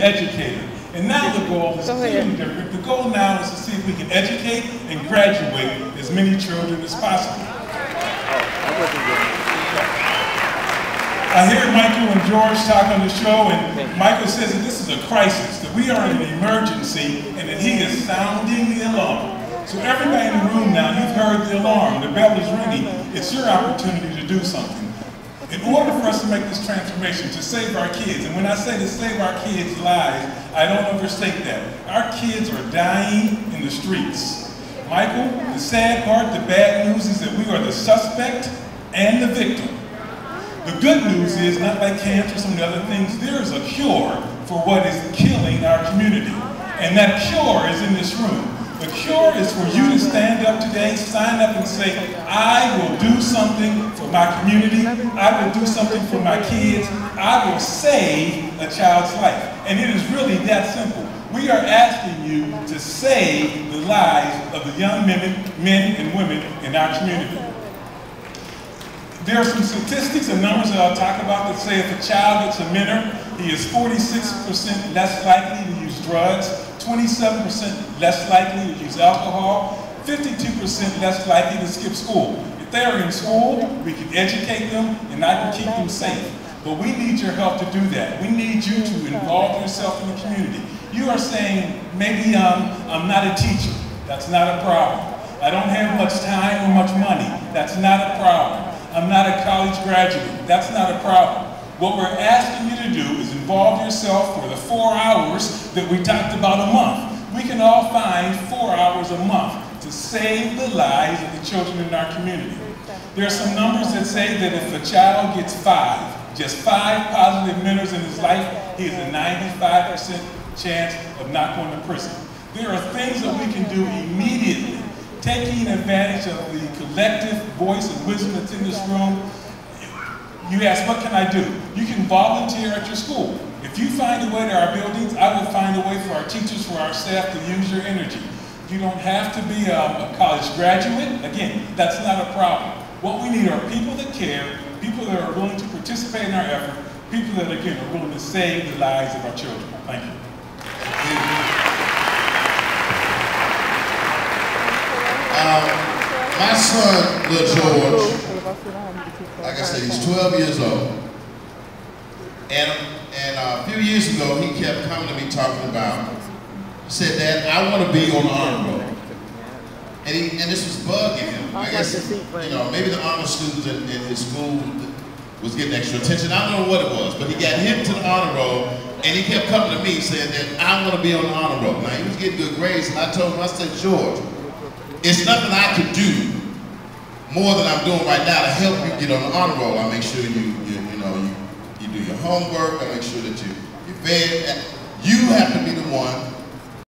educator. And now the goal is clearly different. The goal now is to see if we can educate and graduate as many children as possible. I hear Michael and George talk on the show, and Michael says that this is a crisis, that we are in an emergency, and that he is sounding the alarm. So everybody in the room now, you've heard the alarm, the bell is ringing. It's your opportunity to do something. In order for us to make this transformation, to save our kids, and when I say to save our kids' lives, I don't overstate that. Our kids are dying in the streets. Michael, the sad part, the bad news is that we are the suspect and the victim. The good news is, not like cancer or some of the other things, there is a cure for what is killing our community. And that cure is in this room. The cure is for you to stand up today, sign up and say, I will do something for my community, I will do something for my kids, I will save a child's life. And it is really that simple. We are asking you to save the lives of the young men and women in our community. There are some statistics and numbers that I'll talk about that say if a child gets a mentor, he is 46% less likely to use drugs, 27% less likely to use alcohol, 52% less likely to skip school. If they are in school, we can educate them and I can keep them safe. But we need your help to do that. We need you to involve yourself in the community. You are saying, maybe I'm not a teacher. That's not a problem. I don't have much time or much money. That's not a problem. I'm not a college graduate. That's not a problem. What we're asking you to do is involve yourself for the 4 hours that we talked about a month. We can all find 4 hours a month to save the lives of the children in our community. There are some numbers that say that if a child gets just five positive mentors in his life, he has a 95% chance of not going to prison. There are things that we can do immediately, taking advantage of the collective voice and wisdom that's in this room. You ask, what can I do? You can volunteer at your school. If you find a way to our buildings, I will find a way for our teachers, for our staff to use your energy. You don't have to be a college graduate. Again, that's not a problem. What we need are people that care, people that are willing to participate in our effort, people that, again, are willing to save the lives of our children. Thank you. My son, little George, like I said, he's 12 years old. And a few years ago, he kept coming to me talking about, he said, Dad, I want to be on the honor roll. And this was bugging him. I guess, you know, maybe the honor students in his school was getting extra attention. I don't know what it was, but he got him to the honor roll, and he kept coming to me saying that I want to be on the honor roll. Now, he was getting good grades, and I told him, I said, George, it's nothing I could do more than I'm doing right now to help you get on the honor roll. I make sure you do your homework. I make sure that you're fed. You have to be the one